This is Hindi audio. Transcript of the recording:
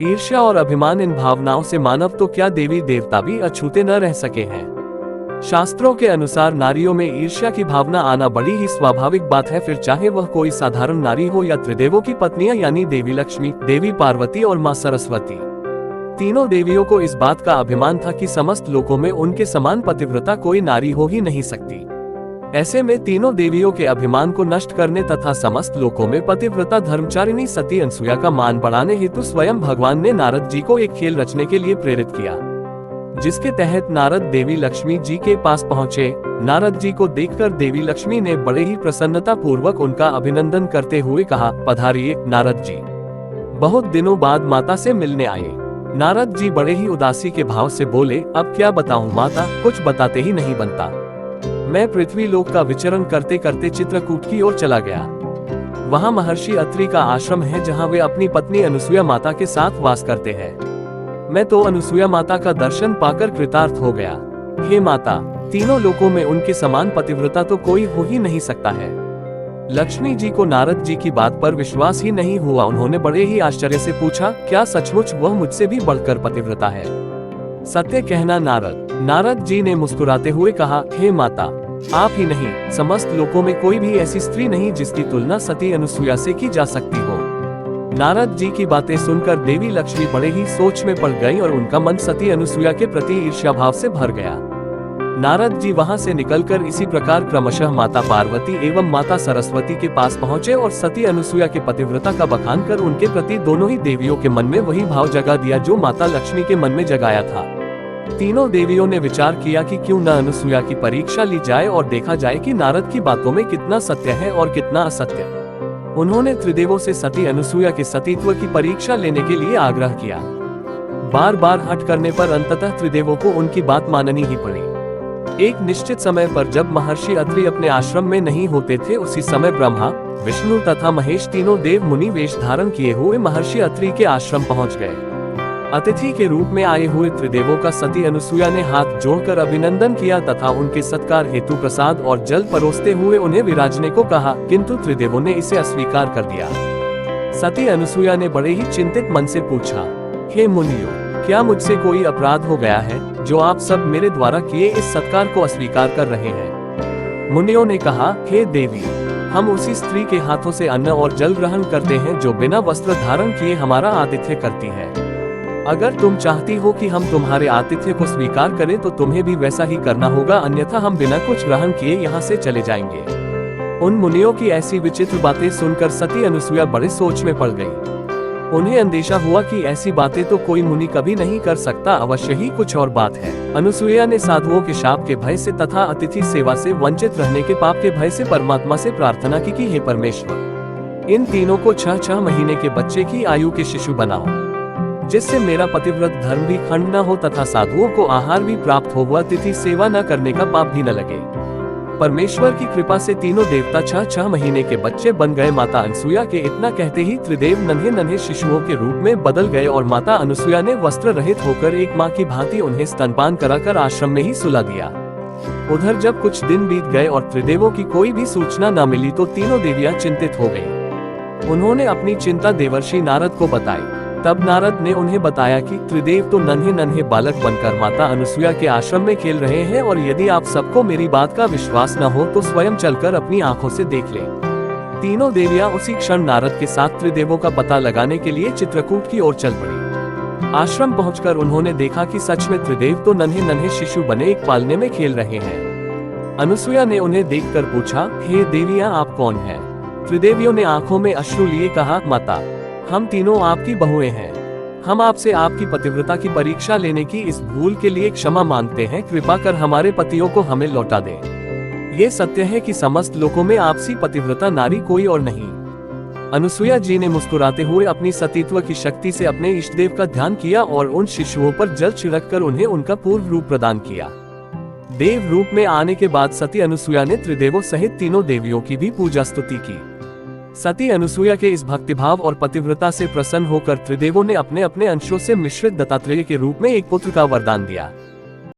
ईर्ष्या और अभिमान इन भावनाओं से मानव तो क्या देवी देवता भी अछूते न रह सके हैं। शास्त्रों के अनुसार नारियों में ईर्ष्या की भावना आना बड़ी ही स्वाभाविक बात है, फिर चाहे वह कोई साधारण नारी हो या त्रिदेवों की पत्नियां यानी देवी लक्ष्मी, देवी पार्वती और मां सरस्वती। तीनों देवियों को इस बात का अभिमान था कि समस्त लोकों में उनके समान पतिव्रता कोई नारी हो ही नहीं सकती। ऐसे में तीनों देवियों के अभिमान को नष्ट करने तथा समस्त लोकों में पतिव्रता धर्मचारिणी सती अनसुया का मान बढ़ाने हेतु स्वयं भगवान ने नारद जी को एक खेल रचने के लिए प्रेरित किया, जिसके तहत नारद देवी लक्ष्मी जी के पास पहुँचे। नारद जी को देखकर देवी लक्ष्मी ने बड़े ही प्रसन्नता पूर्वक उनका अभिनंदन करते हुए कहा, पधारिए नारद जी, बहुत दिनों बाद माता से मिलने आए। नारद जी बड़े ही उदासी के भाव से बोले, अब क्या बताऊं माता, कुछ बताते ही नहीं बनता। मैं पृथ्वी लोक का विचरण करते करते चित्रकूट की ओर चला गया। वहां महर्षि अत्रि का आश्रम है, जहां वे अपनी पत्नी अनुसुया माता के साथ वास करते हैं। मैं तो अनुसुया माता का दर्शन पाकर कृतार्थ हो गया। हे माता, तीनों लोकों में उनके समान पतिव्रता तो कोई हो ही नहीं सकता है। लक्ष्मी जी को नारद जी की बात पर विश्वास ही नहीं हुआ। उन्होंने बड़े ही आश्चर्य से पूछा, क्या सचमुच वह मुझसे भी बढ़कर पतिव्रता है? सत्य कहना नारद। नारद जी ने मुस्कुराते हुए कहा, हे माता, आप ही नहीं, समस्त लोकों में कोई भी ऐसी स्त्री नहीं जिसकी तुलना सती अनुसुया से की जा सकती हो। नारद जी की बातें सुनकर देवी लक्ष्मी बड़े ही सोच में पड़ गईं और उनका मन सती अनुसुया के प्रति ईर्ष्या भाव से भर गया। नारद जी वहां से निकलकर इसी प्रकार क्रमशः माता पार्वती एवं माता सरस्वती के पास पहुंचे और सती अनुसुया के पतिव्रता का बखान कर उनके प्रति दोनों ही देवियों के मन में वही भाव जगा दिया जो माता लक्ष्मी के मन में जगाया था। तीनों देवियों ने विचार किया कि क्यों न अनुसुया की परीक्षा ली जाए और देखा जाए कि नारद की बातों में कितना सत्य है और कितना असत्य। उन्होंने त्रिदेवों से सती अनुसुया के सतीत्व की परीक्षा लेने के लिए आग्रह किया। बार बार हट करने पर अंततः त्रिदेवों को उनकी बात माननी ही पड़ी। एक निश्चित समय पर जब महर्षि अत्रि अपने आश्रम में नहीं होते थे, उसी समय ब्रह्मा, विष्णु तथा महेश तीनों देव मुनि वेश धारण किए हुए महर्षि अत्रि के आश्रम पहुंच गए। अतिथि के रूप में आए हुए त्रिदेवों का सती अनुसुया ने हाथ जोड़कर अभिनंदन किया तथा उनके सत्कार हेतु प्रसाद और जल परोसते हुए उन्हें विराजने को कहा, किंतु त्रिदेवों ने इसे अस्वीकार कर दिया। सती अनुसुया ने बड़े ही चिंतित मन से पूछा, हे मुनियों, क्या मुझसे कोई अपराध हो गया है जो आप सब मेरे द्वारा किए इस सत्कार को अस्वीकार कर रहे हैं? मुनियों ने कहा, हे देवी, हम उसी स्त्री के हाथों से अन्न और जल ग्रहण करते हैं जो बिना वस्त्र धारण किए हमारा आतिथ्य करती है। अगर तुम चाहती हो कि हम तुम्हारे आतिथ्य को स्वीकार करें तो तुम्हें भी वैसा ही करना होगा, अन्यथा हम बिना कुछ ग्रहण किए यहाँ से चले जाएंगे। उन मुनियों की ऐसी विचित्र बातें सुनकर सती अनुसुया बड़े सोच में पड़ गई। उन्हें अंदेशा हुआ कि ऐसी बातें तो कोई मुनि कभी नहीं कर सकता, अवश्य ही कुछ और बात है। अनुसुईया ने साधुओं के शाप के भय से तथा अतिथि सेवा से वंचित रहने के पाप के भय से परमात्मा से प्रार्थना की कि हे परमेश्वर, इन तीनों को 6 महीने के बच्चे की आयु के शिशु बनाओ, जिससे मेरा पतिव्रत धर्म भी खंड न हो तथा साधुओं को आहार भी प्राप्त हो, वह अतिथि सेवा न करने का पाप भी न लगे। परमेश्वर की कृपा से तीनों देवता 6 महीने के बच्चे बन गए। माता अनुसुईया के इतना कहते ही त्रिदेव नन्हे नन्हे शिशुओं के रूप में बदल गए और माता अनुसुईया ने वस्त्र रहित होकर एक माँ की भांति उन्हें स्तनपान कराकर आश्रम में ही सुला दिया। उधर जब कुछ दिन बीत गए और त्रिदेवों की कोई भी सूचना न मिली तो तीनों देवियां चिंतित हो गईं। उन्होंने अपनी चिंता देवर्षि नारद को बताई। तब नारद ने उन्हें बताया कि त्रिदेव तो नन्हे नन्हे बालक बनकर माता अनुसुईया के आश्रम में खेल रहे हैं और यदि आप सबको मेरी बात का विश्वास न हो तो स्वयं चलकर अपनी आंखों से देख लें। तीनों देवियां उसी क्षण नारद के साथ त्रिदेवों का पता लगाने के लिए चित्रकूट की ओर चल पड़ी। आश्रम पहुंचकर उन्होंने देखा कि सच में त्रिदेव तो नन्हे नन्हे शिशु बने एक पालने में खेल रहे हैं। अनुसुईया ने उन्हें देखकर पूछा, हे देवियां, आप कौन हैं? त्रिदेवियों ने आंखों में अश्रु लिए कहा, माता, हम तीनों आपकी बहुएं हैं। हम आपसे आपकी पतिव्रता की परीक्षा लेने की इस भूल के लिए क्षमा मांगते हैं। कृपा कर हमारे पतियों को हमें लौटा दें। ये सत्य है कि समस्त लोकों में आपसी पतिव्रता नारी कोई और नहीं। अनुसुईया जी ने मुस्कुराते हुए अपनी सतीत्व की शक्ति से अपने इष्टदेव का ध्यान किया और उन शिशुओं पर जल छिड़ककर उन्हें उनका पूर्व रूप प्रदान किया। देव रूप में आने के बाद सती अनुसुईया ने त्रिदेवों सहित तीनों देवियों की भी पूजा स्तुति की। सती अनुसुईया के इस भक्तिभाव और पतिव्रता से प्रसन्न होकर त्रिदेवों ने अपने अपने अंशों से मिश्रित दत्तात्रेय के रूप में एक पुत्र का वरदान दिया।